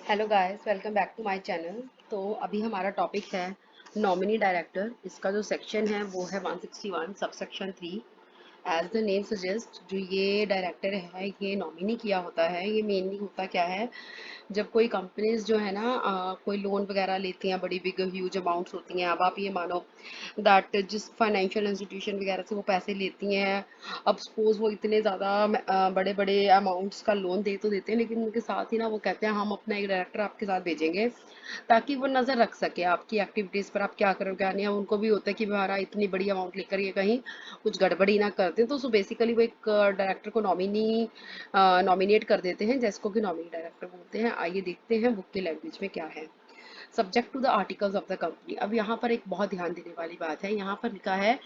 Hello guys, welcome back to my channel. तो अभी हमारा टॉपिक है नॉमिनी डायरेक्टर। इसका जो सेक्शन है वो है 161 subsection 3। As the name suggest, जो ये डायरेक्टर है ये नॉमिनी किया होता है। ये मेनली होता क्या है, जब कोई कंपनीज जो है ना कोई लोन वगैरह लेती हैं, बड़ी बिग ह्यूज अमाउंट्स होती हैं। अब आप ये मानो दैट जिस फाइनेंशियल इंस्टीट्यूशन वगैरह से वो पैसे लेती हैं, अब सपोज वो इतने ज़्यादा बड़े बड़े अमाउंट्स का लोन दे तो देते हैं, लेकिन उनके साथ ही ना वो कहते हैं हम अपना एक डायरेक्टर आपके साथ भेजेंगे ताकि वो नज़र रख सके आपकी एक्टिविटीज़ पर, आप क्या करो क्या नहीं। अब उनको भी होता है कि हमारा इतनी बड़ी अमाउंट लेकर ये कहीं कुछ गड़बड़ी ना करते, तो सो बेसिकली वो एक डायरेक्टर को नॉमिनेट कर देते हैं, जिसको कि नॉमिनी डायरेक्टर बोलते हैं। आइए देखते हैं बुक की लैंग्वेज में क्या है। Subject to the articles of the company. अब यहाँ पर एक बहुत ध्यान देने वाली बात है, यहाँ पर लिखा है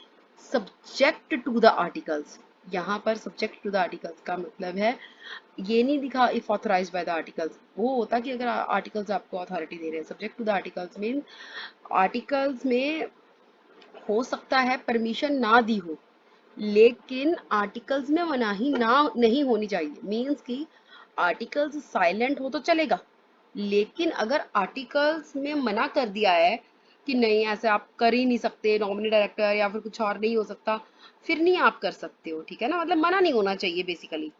सब्जेक्ट टू द आर्टिकल्स। यहाँ पर सब्जेक्ट टू द आर्टिकल्स का मतलब है, ये नहीं लिखा if authorise by the articles. वो होता कि अगर आर्टिकल्स आपको अथॉरिटी दे रहे हैं। Subject to the articles mean articles में हो सकता है परमिशन ना दी हो, लेकिन आर्टिकल्स में मनाही ना नहीं होनी चाहिए। मीन्स कि आर्टिकल्स साइलेंट हो तो चलेगा, लेकिन अगर आर्टिकल्स में मना कर दिया है कि नहीं ऐसे आप कर ही नहीं सकते, नॉमिनी डायरेक्टर या फिर कुछ और नहीं हो सकता, फिर नहीं आप कर सकते हो। ठीक है ना, मतलब मना नहीं होना चाहिए बेसिकली।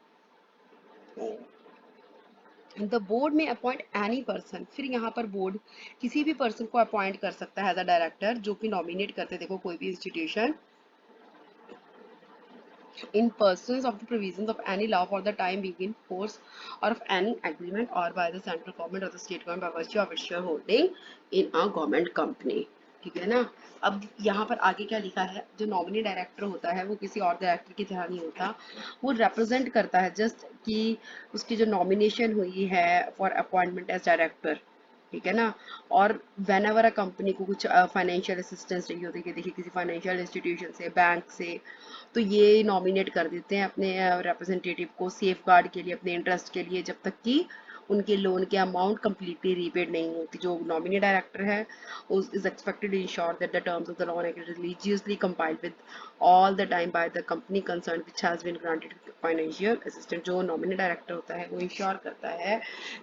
द बोर्ड में अपॉइंट एनी पर्सन। फिर यहाँ पर बोर्ड किसी भी पर्सन को अपॉइंट कर सकता है एज अ डायरेक्टर, जो कि नॉमिनेट करते, देखो कोई भी institution in persons of the provisions of any law for the time being in force or of any agreement or by the central government or the state government by virtue of its shareholding in a government company। ठीक है ना। अब यहाँ पर आगे क्या लिखा है, जो नॉमिनी डायरेक्टर होता है वो किसी और डायरेक्टर की तरह नहीं होता। वो रिप्रेजेंट करता है जस्ट कि उसकी जो नॉमिनेशन हुई है फॉर अपॉइंटमेंट एज डायरेक्टर। ठीक है ना। और वेन एवर अ कंपनी को कुछ फाइनेंशियल असिस्टेंस चाहिए होती है, देखिए किसी फाइनेंशियल इंस्टीट्यूशन से, बैंक से, तो ये नॉमिनेट कर देते हैं अपने रिप्रेजेंटेटिव को सेफ गार्ड के लिए, अपने इंटरेस्ट के लिए, जब तक कि उनके लोन के अमाउंट कंप्लीटली रीपेड नहीं होती। जो नॉमिनी डायरेक्टर है उस is expected ensure that the terms of the loan are religiously compiled with all the time by the company concern which has been granted financial assistant. जो nominee director होता है वो ensure करता है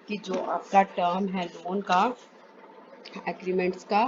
कि जो आपका टर्म है लोन का, एग्रीमेंट्स का,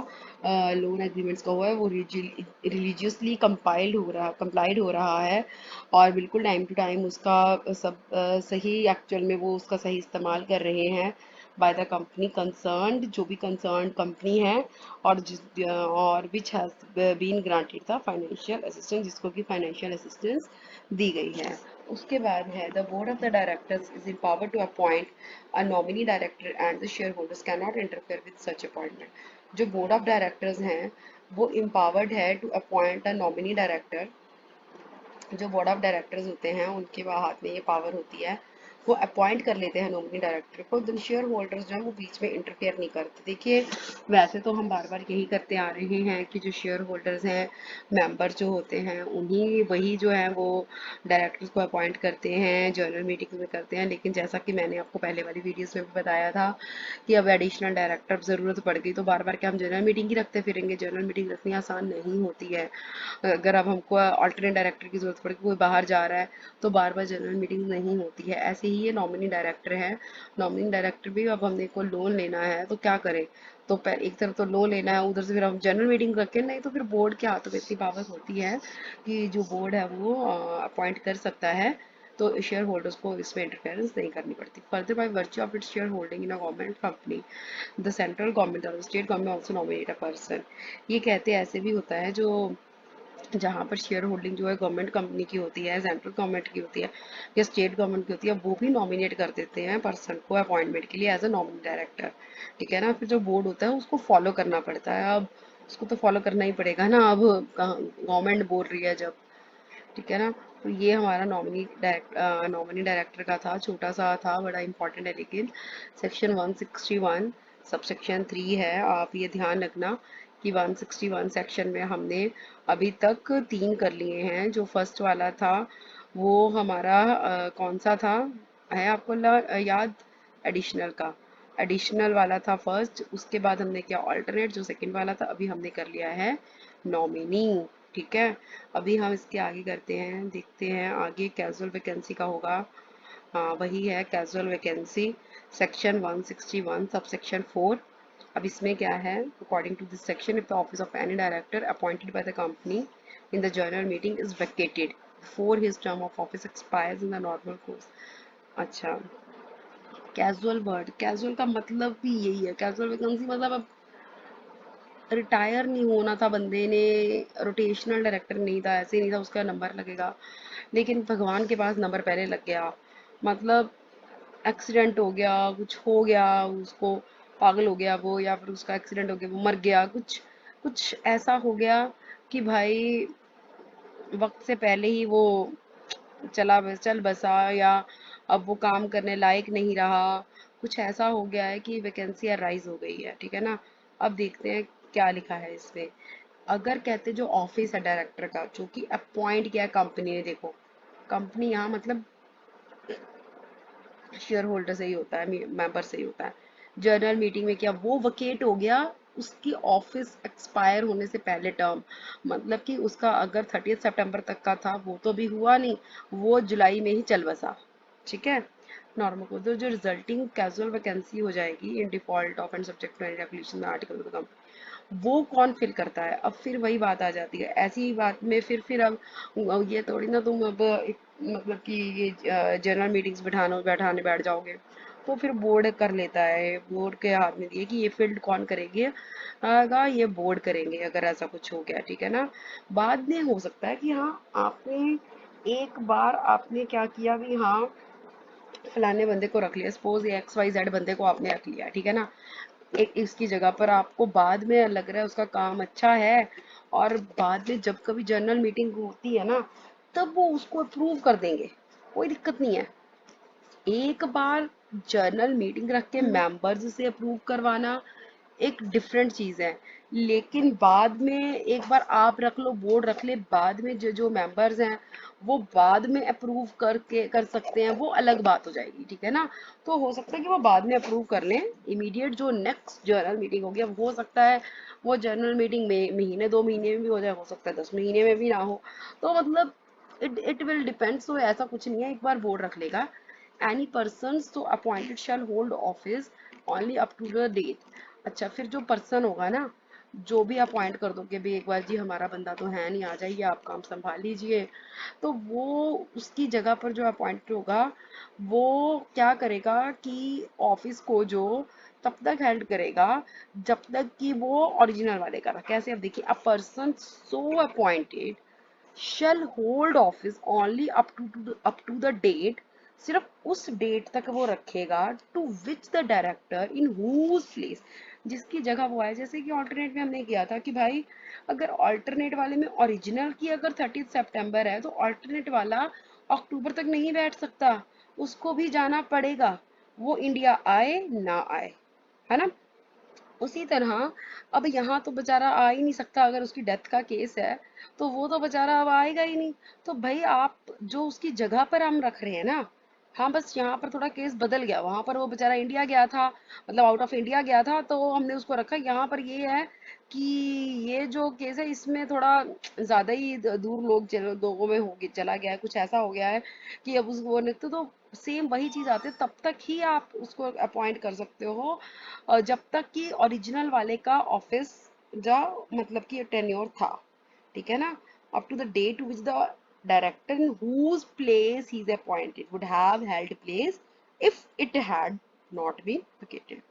लोन एग्रीमेंट्स का हुआ है वो रिलीजियसली कंप्लाइड हो रहा है, और बिल्कुल टाइम टू टाइम उसका सब सही, एक्चुअल में वो उसका सही इस्तेमाल कर रहे हैं बाय द कंपनी कंसर्न्ड, जो भी कंसर्न कंपनी है, और और विच हैज़ बीन ग्रांटेड था फाइनेंशियल असिस्टेंस, जिसको कि फाइनेंशियल असिस्टेंस दी गई है। उसके बाद है the board of the directors is empowered to appoint a nominee director and the shareholders cannot interfere with such appointment। जो बोर्ड ऑफ डायरेक्टर्स हैं वो empowered है to appoint a nominee director. जो बोर्ड ऑफ डायरेक्टर्स होते हैं उनके हाथ में ये पावर होती है, वो अपॉइंट कर लेते हैं नॉमिनी डायरेक्टर को। देन शेयर होल्डर्स जो है वो बीच में इंटरफेयर नहीं करते। देखिए वैसे तो हम बार बार यही करते आ रहे हैं कि जो शेयर होल्डर्स हैं, मेंबर जो होते हैं, उन्हीं वही जो है वो डायरेक्टर्स को अपॉइंट करते हैं, जनरल मीटिंग्स में करते हैं। लेकिन जैसा कि मैंने आपको पहले वाली वीडियोस में भी बताया था कि अब एडिशनल डायरेक्टर ज़रूरत पड़ गई तो बार बार क्या हम जनरल मीटिंग ही रखते फिरेंगे। जनरल मीटिंग रखनी आसान नहीं होती है। अगर अब हमको अल्टरनेट डायरेक्टर की जरूरत पड़े, कोई बाहर जा रहा है, तो बार बार जनरल मीटिंग नहीं होती है। ऐसे ही ये नॉमिनी डायरेक्टर है। नॉमिनी डायरेक्टर भी, अब हमने को लोन लेना है तो क्या करें, तो एक तरफ तो लोन लेना है, उधर से फिर हम जनरल मीटिंग रखें, नहीं तो फिर बोर्ड के हाथों में इतनी पावर होती है कि जो बोर्ड है वो अपॉइंट कर सकता है, तो शेयर होल्डर्स को इसमें इंटरफेरेंस नहीं करनी पड़ती। Further by virtue of its share holding in a government company the central government और state government also nominate a person. ये कहते हैं ऐसे भी होता है, जो जहाँ पर शेयर होल्डिंग जो है गवर्नमेंट कंपनी की होती है, सेंट्रल गवर्नमेंट की होती है या स्टेट गवर्नमेंट की होती है, वो भी नॉमिनेट कर देते हैं पर्सन को अपॉइंटमेंट के लिए एज अ नॉमिनी डायरेक्टर। ठीक है ना। फिर जो बोर्ड होता है उसको फॉलो करना पड़ता है। अब उसको तो फॉलो करना ही पड़ेगा ना, अब गवर्नमेंट बोल रही है जब। ठीक है ना। तो ये हमारा नॉमिनी डायरेक्टर का था, छोटा सा था, बड़ा इंपॉर्टेंट है लेकिन। सेक्शन 161 सबसेक्शन 3 है। आप ये ध्यान रखना कि 161 सेक्शन में हमने अभी तक 3 कर लिए हैं। जो फर्स्ट वाला था वो हमारा कौन सा था, है आपको याद? एडिशनल का। एडिशनल वाला था फर्स्ट, उसके बाद हमने किया ऑल्टरनेट जो सेकंड वाला था, अभी हमने कर लिया है नॉमिनी। ठीक है। अभी हम इसके आगे करते हैं, देखते हैं आगे कैजुअल वैकेंसी का होगा। हाँ वही है casual vacancy, section 161 subsection 4। अब इसमें क्या है, according to this section, if the office of any director appointed by the company in the general meeting is vacated before his term of office expires in the normal course. अच्छा, casual word, casual का मतलब भी यही है, casual vacancy मतलब अब retire नहीं होना था बंदे ने, रोटेशनल डायरेक्टर नहीं था, ऐसे नहीं था उसका नंबर लगेगा, लेकिन भगवान के पास नंबर पहले लग गया। मतलब एक्सीडेंट हो गया, कुछ हो गया उसको, पागल हो गया वो, या फिर उसका एक्सीडेंट हो गया वो मर गया, कुछ कुछ ऐसा हो गया कि भाई वक्त से पहले ही वो चल बसा, या अब वो काम करने लायक नहीं रहा, कुछ ऐसा हो गया है कि वैकेंसी राइज हो गई है, ठीक है ना। अब देखते हैं क्या लिखा है इसमें। अगर कहते जो ऑफिस है डायरेक्टर का जो कि अपॉइंट किया कंपनी ने, देखो कंपनी यहाँ मतलब शेयर होल्डर से ही होता है, मेंबर से ही होता है। जनरल मीटिंग में क्या वो वकेट हो गया, उसकी ऑफिस एक्सपायर होने से पहले टर्म, मतलब कि उसका अगर 30 सितंबर तक का था वो तो अभी हुआ नहीं, वो जुलाई में ही चल बसा, ठीक है। नॉर्मल को जो रिजल्टिंग कैजुअल वैकेंसी हो जाएगी in default of and subject to any regulation article, वो कौन फिल करता है। अब फिर वही बात आ जाती है, ऐसी बात में फिर अब ये थोड़ी ना तुम अब मतलब कि ये जनरल मीटिंग्स बैठाने बैठ जाओगे, तो फिर बोर्ड कर लेता है, बोर्ड के हाथ में दिए कि ये फील्ड कौन करेंगे, ये बोर्ड करेंगे अगर ऐसा कुछ हो गया, ठीक है ना। बाद में हो सकता है कि हाँ आपने एक बार आपने क्या किया कि हाँ फलाने बंदे को रख लिया, सपोज XYZ बंदे को आपने रख लिया, ठीक है ना, एक इसकी जगह पर आपको बाद में लग रहा है उसका काम अच्छा है, और बाद में जब कभी जनरल मीटिंग होती है ना, तब वो उसको अप्रूव कर देंगे, कोई दिक्कत नहीं है। एक बार जर्नल मीटिंग रख के मेंबर्स से अप्रूव करवाना एक डिफरेंट चीज है, लेकिन बाद में एक बार आप रख लो, बोर्ड रख ले, बाद में जो जो मेंबर्स हैं वो बाद में अप्रूव करके कर सकते हैं, वो अलग बात हो जाएगी, ठीक है ना। तो हो सकता है कि वो बाद में अप्रूव कर लें, इमीडिएट जो नेक्स्ट जर्नल मीटिंग होगी, अब हो सकता है वो जर्नल मीटिंग में महीने 2 महीने में भी हो जाए, हो सकता है 10 महीने में भी ना हो, तो मतलब इट विल डिपेंड। तो ऐसा कुछ नहीं है, एक बार बोर्ड रख लेगा, any person to appointed shall hold office only up to the date. अच्छा, फिर जो पर्सन होगा ना, जो भी अपॉइंट कर दो कि भाई एक बार जी हमारा बंदा तो है नहीं, आ जाइए आप काम संभाल लीजिए, तो वो उसकी जगह पर जो अपॉइंट होगा वो क्या करेगा कि ऑफिस को जो तब तक हेल्ड करेगा जब तक कि वो ओरिजिनल वाले का रहा। कैसे, अब देखिए, a person so appointed shall hold office only up to the date, सिर्फ उस डेट तक वो रखेगा, to which the director in whose place, जिसकी जगह वो आए। जैसे कि ऑल्टरनेट में हमने किया था कि भाई अगर ऑल्टरनेट वाले में ओरिजिनल की अगर 30 सितंबर है तो ऑल्टरनेट वाला अक्टूबर तक नहीं बैठ सकता, उसको भी जाना पड़ेगा, वो इंडिया आए ना आए, है ना। उसी तरह अब यहाँ तो बेचारा आ ही नहीं सकता, अगर उसकी डेथ का केस है तो वो तो बेचारा अब आएगा ही नहीं। तो भाई आप जो उसकी जगह पर हम रख रहे हैं ना, हाँ बस यहाँ पर थोड़ा केस बदल गया, वहां पर वो बेचारा इंडिया गया था, मतलब आउट ऑफ इंडिया गया था, तो हमने उसको रखा। यहाँ पर ये है कि ये जो केस है इसमें थोड़ा ज्यादा ही दूर लोगों में हो चला गया है, कुछ ऐसा हो गया है कि अब उसको ने तो सेम वही चीज आती है, तब तक ही आप उसको अपॉइंट कर सकते हो जब तक कि ओरिजिनल वाले का ऑफिस जा मतलब कि टेन्योर था, ठीक है ना, up to the date to which the director in whose place he is appointed would have held place if it had not been vacated.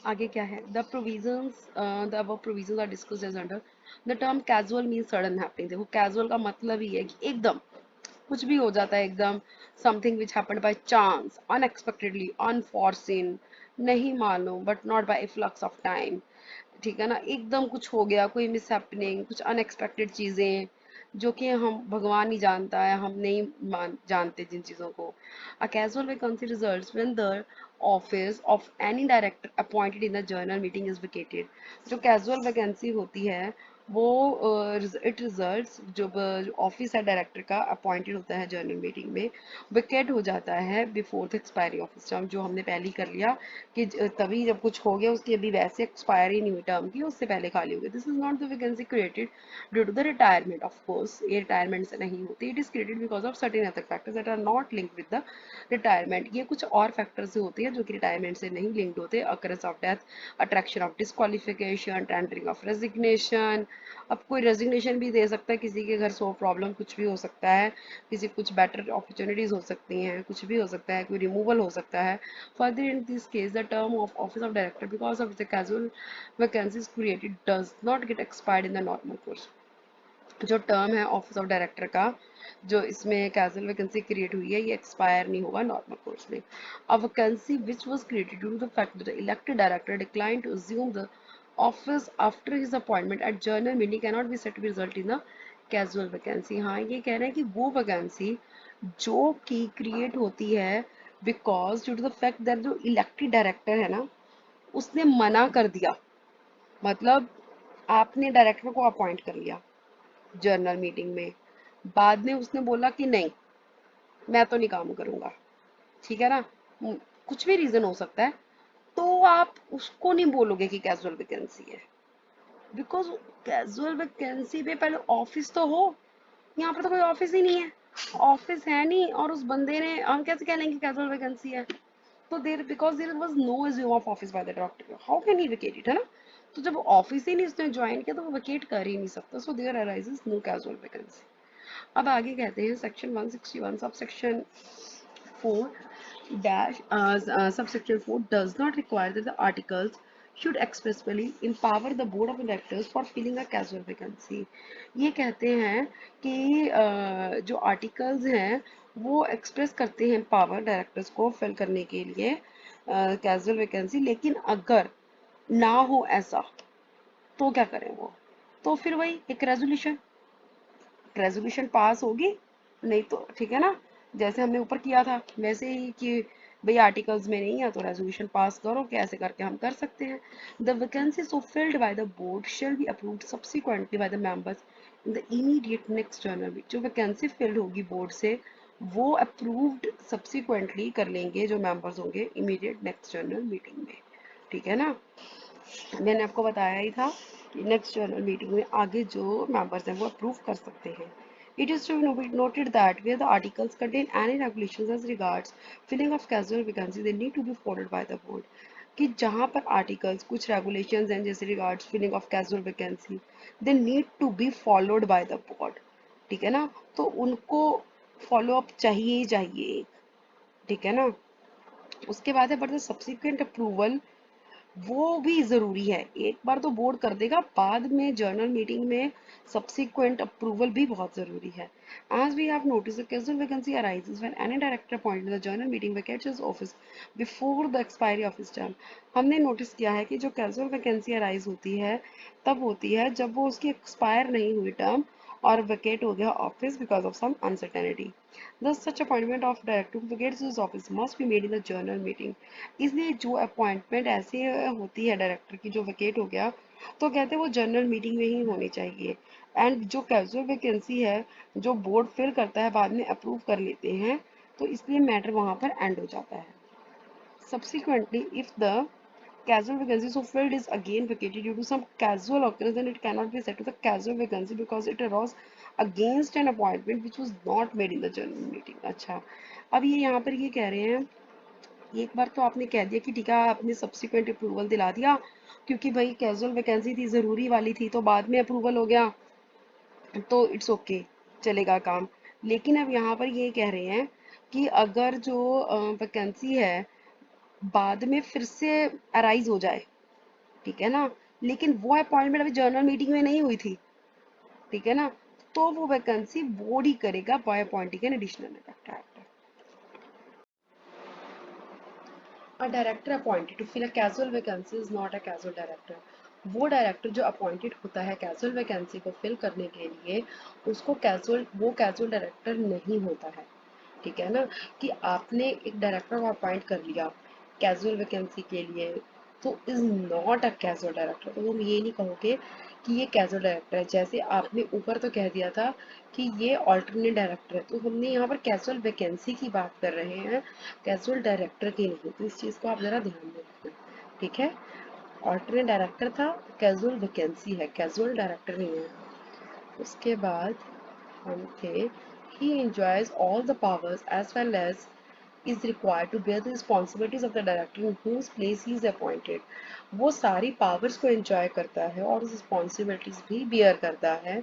आगे क्या है, the provisions the above provisions are discussed as under the term casual means sudden happening। देखो casual का मतलब ही है कि एकदम कुछ भी हो जाता है, एकदम something which happened by chance, unexpectedly, unforeseen, नहीं मालूम, but not by flux of time, ठीक है ना, एकदम कुछ हो गया, कोई मिस हैपनिंग, कुछ अनएक्सपेक्टेड चीजें जो कि हम भगवान ही जानता है, हम नहीं जानते जिन चीजों को। अ casual vacancy results when the office of any director appointed in the general meeting is vacated. जो कैजुअल वैकेंसी होती है वो इट रिजल्ट्स जो ऑफिस है डायरेक्टर का अपॉइंटेड होता है जनरल मीटिंग में, विकेट हो जाता है before the expiry of his term, जो हमने पहले ही कर लिया कि तभी जब कुछ हो गया उसकी अभी वैसे एक्सपायरी नहीं हुई टर्म की, उससे पहले खाली हो गई। This is not the vacancy created due to the retirement, of course ये रिटायरमेंट से नहीं होती, it is created because of certain other factors that are not linked with the retirement. ये कुछ और फैक्टर्स से होती है जो कि रिटायरमेंट से नहीं लिंक्ड होते, occurrence of death, attraction of disqualification, tendering of resignation. अब कोई रेजिग्नेशन भी दे सकता है, किसी के घर 100 प्रॉब्लम, कुछ भी हो सकता है, किसी कुछ बेटर अपॉर्चुनिटीज हो सकती हैं, कुछ भी हो सकता है, कोई रिमूवल हो सकता है। Further in this case the term of office of director because of the casual vacancies created does not gate expired in the normal course. जो टर्म है ऑफिस ऑफ डायरेक्टर का, जो इसमें कैजुअल वैकेंसी क्रिएट हुई है, ये expire नहीं होगा नॉर्मल कोर्स में। A vacancy which was created due to the fact that the elected director declined to assume the office after his appointment at general meeting can not be set to result in the casual vacancy. हाँ, ये कह रहे हैं कि वो vacancy जो कि create होती है because due to the fact that जो इलेक्टेड डायरेक्टर है ना, उसने मना कर दिया, मतलब आपने डायरेक्टर को अपॉइंट कर लिया जर्नल मीटिंग में, बाद में उसने बोला कि नहीं मैं तो नहीं काम करूंगा, ठीक है ना, कुछ भी रीजन हो सकता है, तो आप उसको नहीं बोलोगे कि कैजुअल वैकेंसी है, बिकॉज कैजुअल वैकेंसी पे पहले ऑफिस तो हो। यहाँ पर तो कोई ऑफिस ही नहीं है, ऑफिस है नहीं, और उस बंदे ने, हम कैसे कह लेंगे कैजुअल वैकेंसी है? तो there because there was no assume of office by the doctor, how can he vacate it, है ना? तो जब ऑफिस ही नहीं उसने ज्वाइन किया तो वो वेकेट कर ही नहीं सकता, so there arises no casual vacancy. अब आगे कहते हैं section 161 subsection 4 dash subsection 4 does not require that the articles should expressly empower the board of directors for filling a casual vacancy। ये कहते हैं कि जो आर्टिकल्स हैं वो एक्सप्रेस करते हैं पावर डायरेक्टर्स को फिल करने के लिए कैजुअल वैकेंसी, लेकिन अगर ना हो ऐसा तो क्या करें वो? तो फिर वही एक रेजोल्यूशन, रेजोल्यूशन पास होगी, नहीं तो ठीक है ना, जैसे हमने ऊपर किया था वैसे ही कि भाई आर्टिकल्स में नहीं है तो रेजोल्यूशन पास करो, कैसे करके हम कर सकते हैं। The vacancy so filled by the board shall be approved subsequently by the members in the immediate next general meeting. जो वैकेंसी फिल्ड होगी बोर्ड से वो अप्रूव्ड सब्सिक्वेंटली कर लेंगे जो मेंबर्स होंगे इमीडिएट नेक्स्ट जनरल मीटिंग में, ठीक है ना। मैंने आपको बताया ही था कि नेक्स्ट जनरल मीटिंग में आगे जो मेंबर्स हैं वो अप्रूव कर सकते हैं। It is to be noted that where the articles contain any regulations as regards filling of casual vacancies, they need to be followed by the board। कि जहाँ पर आर्टिकल्स कुछ रेगुलेशंस हैं जैसे regards filling of casual vacancy, they need to be followed by the board, ठीक है ना, तो उनको फॉलो अप चाहिए ही चाहिए, ठीक है ना। उसके बाद है बट द सब्सिक्वेंट अप्रूवल, वो भी जरूरी है, एक बार तो बोर्ड कर देगा, बाद में जर्नल मीटिंग में सब्सिक्वेंट अप्रूवल भी बहुत जरूरी है। As we have notice the casual vacancy arises when any director appointed in the general meeting vacates his office before the expiry of his term. हमने नोटिस किया है कि जो कैजुअल वैकेंसी अराइज होती है तब होती है जब वो उसकी एक्सपायर नहीं हुई टर्म और वेकेट हो गया office because of some uncertainty. Thus, such appointment of director who vacates his office must be made in the journal meeting। इसलिए जो अपॉइंटमेंट ऐसे होती है डायरेक्टर की जो वेकेट हो गया, तो कहते हैं वो जनरल मीटिंग में ही होनी चाहिए। एंड जो कैजुअल वैकेंसी है जो बोर्ड फिल करता है बाद में अप्रूव कर लेते हैं, तो इसलिए मैटर वहां पर एंड हो जाता है। Subsequently, if the casual vacancy so filled is again vacated due to some casual occurrence, then it cannot be set to the casual vacancy because it arose against an appointment which was not made in the general meeting। अच्छा, अब ये यहाँ पर ये कह रहे हैं, एक बार तो आपने कह दिया कि ठीक है आपने सब्सिक्वेंट अप्रूवल दिला दिया क्योंकि भाई कैजुअल वैकेंसी थी जरूरी वाली थी तो बाद में अप्रूवल हो गया, तो इट्स ओके, चलेगा काम। लेकिन अब यहाँ पर ये कह रहे हैं कि अगर जो वैकेंसी है बाद में फिर से अराइज हो जाए, ठीक है ना, लेकिन वो अपॉइंटमेंट अभी जर्नल मीटिंग में नहीं हुई थी, ठीक है ना, तो वो वैकेंसी बोर्ड ही करेगा by appointing an additional director. A director appointed to fill a casual vacancy is not a casual director। वो डायरेक्टर जो अपॉइंटेड होता है कैजुअल वैकेंसी को फिल करने के लिए, उसको कैजुअल वो कैजुअल डायरेक्टर नहीं होता है, ठीक है ना। कि आपने एक डायरेक्टर को अपॉइंट कर लिया कैजुअल वैकेंसी के लिए, तो is not a casual director, तो तुम ये नहीं कहोगे कि ये कैजुअल डायरेक्टर है। जैसे आपने ऊपर तो कह दिया था कि ये ऑल्टरनेट डायरेक्टर है, तो हमने यहाँ पर कैजुअल वैकेंसी की बात कर रहे हैं, कैजुअल डायरेक्टर की नहीं। तो इस चीज़ को आप ज़रा ध्यान में रखना, ठीक है। ऑल्टरनेट डायरेक्टर था, कैजुअल वैकेंसी है, कैजुअल डायरेक्टर नहीं है। उसके बाद हम थे, he enjoys all the powers as well as is required to bear the responsibilities of the director in whose place he is appointed. वो सारी पावर्स को एंजॉय करता है और रिस्पॉन्सिबिलिटीज भी बियर करता है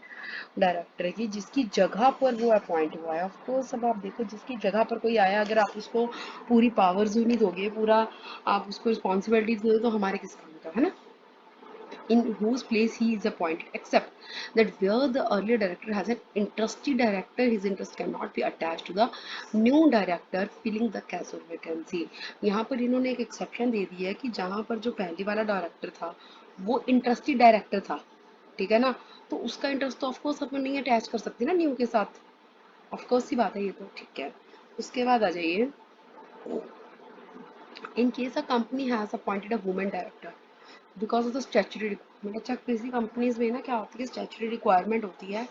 डायरेक्टर की, जिसकी जगह पर वो अपॉइंट हुआ है। ऑफ कोर्स अब आप देखो, जिसकी जगह पर कोई आया, अगर आप उसको पूरी पावर्स ही नहीं दोगे, पूरा आप उसको रिस्पॉन्सिबिलिटीज दोगे, तो हमारे किस काम का, है ना। In whose place he is appointed, except that where the earlier director has an interested director, his interest cannot be attached to the new director filling the casual vacancy. यहाँ पर इन्होंने एक एक्सेप्शन दे दी है कि जहाँ पर जो पहले वाला डायरेक्टर था वो इंटरेस्टेड डायरेक्टर था, ठीक है ना, तो उसका इंटरेस्ट तो ऑफकोर्स अपन नहीं अटैच कर सकते ना न्यू के साथ, ऑफकोर्स ही बात है ये तो, ठीक है। उसके बाद आ जाइए, in case a company has appointed a women director because of the statutory requirement. अच्छा, किसी कंपनीज में ना क्या होती है, स्टैचुटरी रिक्वायरमेंट होती है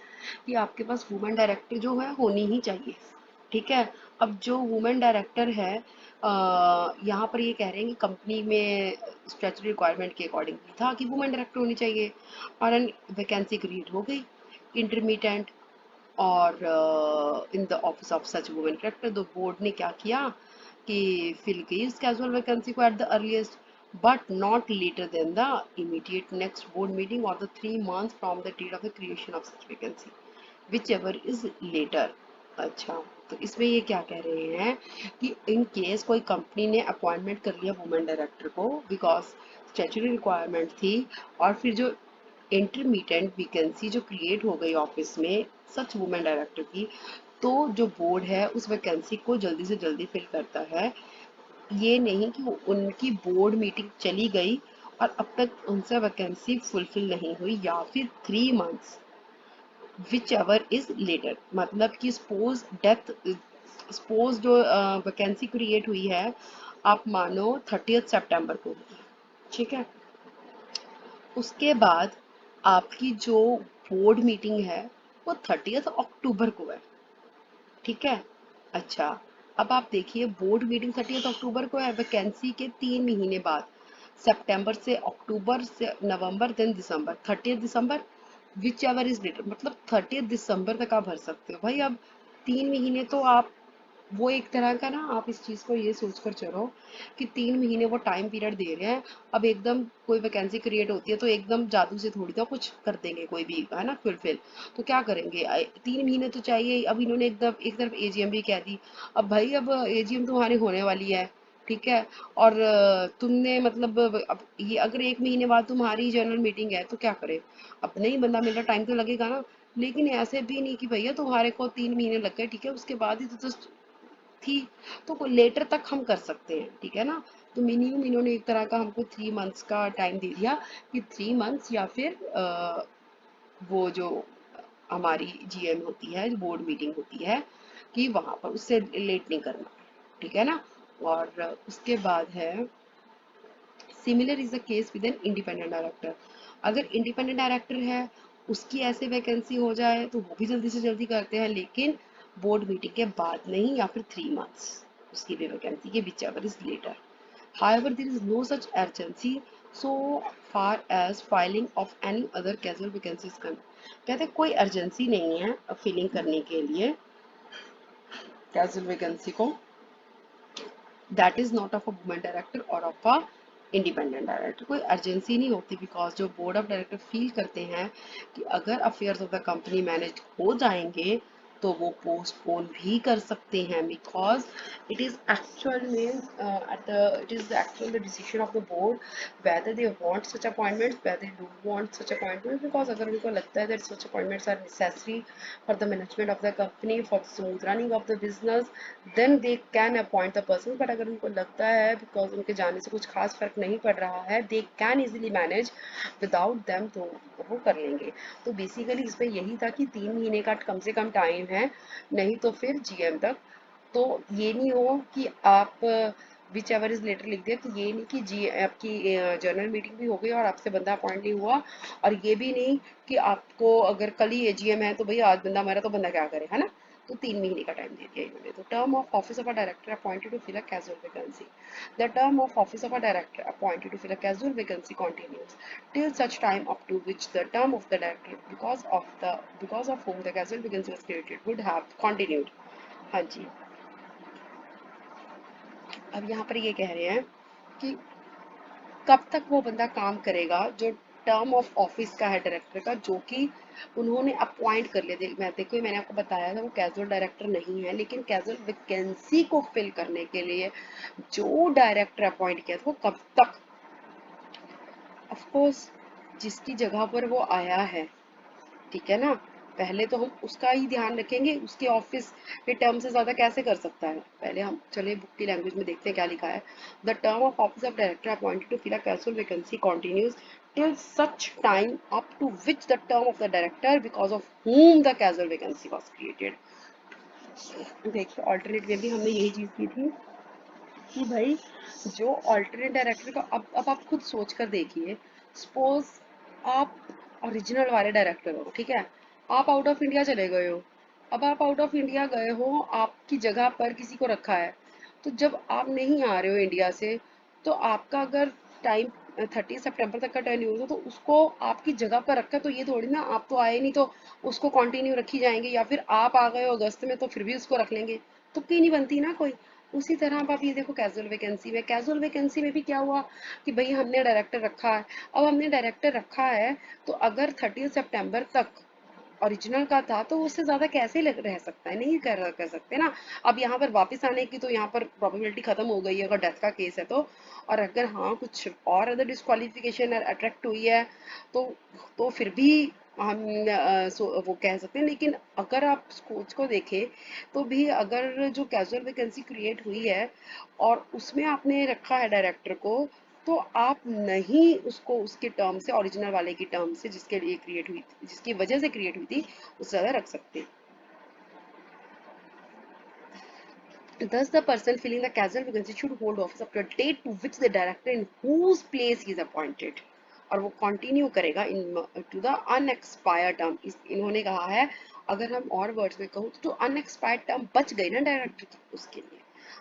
कि आपके पास वुमेन डायरेक्टर जो है होनी ही चाहिए, ठीक है। अब जो वुमेन डायरेक्टर है, यहाँ पर ये कह रहे हैं कि कंपनी में स्टैचुटरी रिक्वायरमेंट के अकॉर्डिंग था कि वुमेन डायरेक्टर होनी चाहिए, और एन वैकेंसी क्रिएट हो गई इंटरमीडिएट और in the office of such women director. तो बोर्ड ने क्या किया कि फिल की इस कैजुअल वैकेंसी को at the earliest but not later than the immediate next board meeting or the 3 months from the date of the creation of such vacancy, whichever is later। अच्छा, तो इसमें ये क्या कह रहे हैं कि इन केस कोई कंपनी ने अपॉइंटमेंट कर लिया वुमेन डायरेक्टर को बिकॉज स्टैट्यूटरी रिक्वायरमेंट थी, और फिर जो इंटरमीडिएट वैकेंसी जो क्रिएट हो गई ऑफिस में सच वुमेन डायरेक्टर की, तो जो बोर्ड है उस वैकेंसी को जल्दी से जल्दी फिल करता है। ये नहीं कि उनकी बोर्ड मीटिंग चली गई और अब तक उनसे वैकेंसी फुलफिल नहीं हुई, या फिर 3 months whichever is later, मतलब कि सपोज डेथ, सपोज जो वैकेंसी क्रिएट हुई है आप मानो 30 सितंबर को हुई, ठीक है। उसके बाद आपकी जो बोर्ड मीटिंग है वो 30 अक्टूबर को है, ठीक है। अच्छा, अब आप देखिए बोर्ड मीटिंग 30 अक्टूबर को है, वैकेंसी के 3 महीने बाद, सितंबर से अक्टूबर से नवंबर देन दिसंबर, 30 दिसंबर विच एवर इज लेटर, मतलब 30 दिसंबर तक आप भर सकते हो भाई। अब 3 महीने तो आप, वो एक तरह का ना, आप इस चीज को ये सोचकर चलो कि 3 महीने वो टाइम पीरियड दे रहे हैं। अब एकदम कोई वैकेंसी क्रिएट होती है तो एकदम जादू से थोड़ी ना कुछ कर देंगे कोई भी, है ना, फुलफिल। तो क्या करेंगे, 3 महीने तो चाहिए। अब इन्होंने एकदम एक तरफ एजीएम भी कह दी, अब भाई अब एजीएम तुम्हारी होने वाली है, ठीक है, और तुमने मतलब अब ये अगर 1 महीने बाद तुम्हारी जनरल मीटिंग है तो क्या करे, अब नहीं बंदा मिल रहा, टाइम तो लगेगा ना। लेकिन ऐसे भी नहीं कि भैया तुम्हारे को 3 महीने लग गए, ठीक है, उसके बाद ही तो थी, तो लेटर तक हम कर सकते हैं, ठीक है ना। तो मिनिमम इन्होंने एक तरह का हमको 3 मंथ्स का टाइम दे दिया कि 3 मंथ्स, या फिर वो जो हमारी जीएम होती है, जो बोर्ड मीटिंग होती है, कि वहां पर उससे लेट नहीं करना, ठीक है ना। और उसके बाद है, similar is the case with an independent director. अगर इंडिपेंडेंट डायरेक्टर है उसकी ऐसे वैकेंसी हो जाए तो वो भी जल्दी से जल्दी करते हैं, लेकिन बोर्ड मीटिंग के बाद नहीं, या फिर 3 मंथ्स उसकी भी वैकेंसी के whichever is later. However, there is no such urgency so far as filing of any other casual vacancies can। कहते हैं कोई अर्जेंसी नहीं है फिलिंग करने के लिए कैजुअल वैकेंसी को, that is not of a women director और ऑफ अ इंडिपेंडेंट डायरेक्टर। कोई अर्जेंसी नहीं होती बिकॉज जो बोर्ड ऑफ डायरेक्टर फील करते हैं कि अगर affairs of the company manage हो जाएंगे तो वो पोस्टपोन भी कर सकते हैं, because it is actual means at the it is actual the decision of the board whether they want such appointments, whether they don't want such appointments, because अगर उनको लगता है that such appointments are necessary for the management of the company, for the smooth running of the business, then they can appoint the person। but अगर उनको लगता है because उनके जाने से कुछ खास फर्क नहीं पड़ रहा है, they can easily manage without them, तो वो कर लेंगे। तो बेसिकली इसमें यही था कि 3 महीने का कम से कम टाइम है, नहीं तो फिर जीएम तक। तो ये नहीं हो कि आप विच एवर इज लेटर लिख दिया। तो ये नहीं कि जी आपकी जनरल मीटिंग भी हो गई और आपसे बंदा अपॉइंट नहीं हुआ, और ये भी नहीं कि आपको अगर कल ही एजीएम है तो भाई आज बंदा मरा तो बंदा क्या करे, है ना। तो 3 महीने का टाइम दे दिया इन्होंने। तो term of office of a director appointed to fill a casual vacancy, the term of office of a director appointed to fill a casual vacancy continues till such time up to which the term of the director because of whom the casual vacancy was created would have continued। हाँ जी। अब यहाँ पर ये कह रहे हैं कि कब तक वो बंदा काम करेगा जो टर्म ऑफ ऑफिस का है डायरेक्टर का, जो कि उन्होंने अपॉइंट कर लिया। देखो मैंने आपको बताया था वो कैजुअल डायरेक्टर नहीं है, लेकिन कैजुअल वैकेंसी को फिल करने के लिए जो डायरेक्टर अपॉइंट किया था वो कब तक। ऑफ कोर्स जिसकी जगह पर वो आया है, ठीक है ना, पहले तो हम उसका ही ध्यान रखेंगे, उसके ऑफिस के टर्म से ज्यादा कैसे कर सकता है। पहले हम चलिए बुक की लैंग्वेज में देखते हैं क्या लिखा है। The term of office of director appointed to fill a casual vacancy continues till such time up to which the term of the director because of whom the casual vacancy was created। देखिए alternate में भी हमने यही चीज की थी कि भाई जो ऑल्टरनेट डायरेक्टर का, अब आप खुद सोच कर देखिए, सपोज आप ओरिजिनल वाले डायरेक्टर हो, ठीक है, आप आउट ऑफ इंडिया चले गए हो। अब आप आउट ऑफ इंडिया गए हो, आपकी जगह पर किसी को रखा है, तो जब आप नहीं आ रहे हो इंडिया से, तो आपका अगर टाइम 30 सितंबर तक का टर्न यूज हो तो उसको आपकी जगह पर रखा, तो ये थोड़ी ना आप तो आए नहीं तो उसको कंटिन्यू रखी जाएंगे, या फिर आप आ गए हो अगस्त में तो फिर भी उसको रख लेंगे, तुक्की नहीं बनती ना कोई। उसी तरह अब आप ये देखो कैजुअल वैकेंसी में भी क्या हुआ कि भाई हमने डायरेक्टर रखा है। अब हमने डायरेक्टर रखा है तो अगर 30 सितंबर तक ओरिजिनल का था तो उससे ज्यादा कैसे रह सकता है, नहीं कर सकते ना। अब यहाँ पर वापस आने की तो यहाँ पर प्रोबेबिलिटी खत्म हो गई है अगर डेथ का केस है तो। और अगर हाँ कुछ और अदर डिस्क्वालिफिकेशन अट्रैक्ट हुई है तो फिर भी हम वो कह सकते हैं। लेकिन अगर आप कोच को देखें तो भी अगर जो कैजुअल वैकेंसी क्रिएट हुई है और उसमें आपने रखा है डायरेक्टर को, तो आप नहीं उसको उसके टर्म से, ओरिजिनल वाले की टर्म से जिसके लिए क्रिएट हुई थी, जिसकी वजह से क्रिएट हुई थी, उससे ज्यादा रख सकते। Thus, the person filling the casual vacancy should hold office up to a date to which the director in whose place he is appointed, और वो कंटिन्यू करेगा इन टू द अनएक्सपायर्ड टर्म। इन्होंने कहा है, अगर हम और वर्ड्स में कहूँ तो अनएक्सपायर्ड टर्म बच गई ना डायरेक्टर की, उसके लिए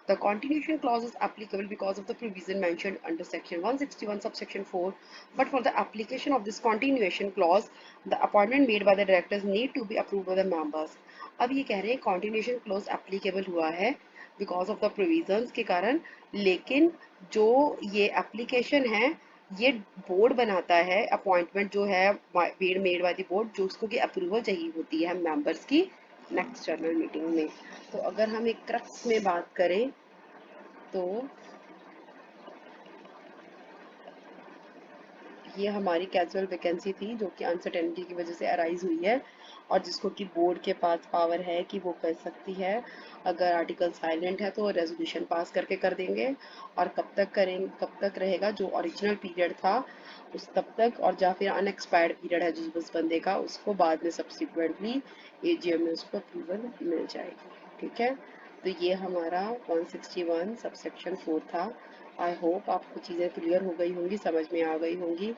the continuation clause is applicable because of the provision mentioned under section 161 subsection 4, but for the application of this continuation clause the appointment made by the directors need to be approved by the members। अब ये कह रहे हैं continuation clause applicable हुआ है because of the provisions के कारण, लेकिन जो ये एप्लीकेशन है ये बोर्ड बनाता है, अपॉइंटमेंट जो है मेड बाय द बोर्ड, जो उसको की अप्रूवल चाहिए होती है मेंबर्स की नेक्स्ट जनरल मीटिंग में। तो अगर हम एक क्रक्स में बात करें तो ये हमारी कैजुअल वैकेंसी थी जो कि अनसर्टेनिटी की वजह से अराइज हुई है, और जिसको कि बोर्ड के पास पावर है कि वो कर सकती है। अगर आर्टिकल साइलेंट है तो रेजोल्यूशन पास करके कर देंगे। और कब तक रहेगा जो ओरिजिनल पीरियड था उस तब तक, और या फिर अनएक्सपायर्ड पीरियड है जिस उस बंदे का, उसको बाद में सब्सिक्वेंटली एजीएम में उसको अप्रूवल मिल जाएगी। ठीक है, तो ये हमारा 161 सबसेक्शन 4 था। आई होप आपको चीज़ें क्लियर हो गई होंगी, समझ में आ गई होंगी।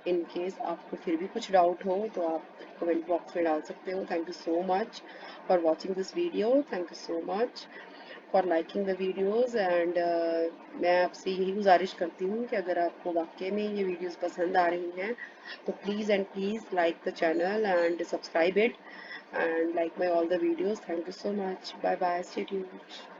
इन केस आपको फिर भी कुछ डाउट हो तो आप कमेंट बॉक्स में डाल सकते हो। Thank you so much for watching this video, thank you so much for liking the videos and मैं आपसे यही गुजारिश करती हूँ कि अगर आपको वाकई में ये वीडियोज़ पसंद आ रही हैं तो please and please like the channel and subscribe it and like my all the videos। Thank you so much, bye bye, stay tuned।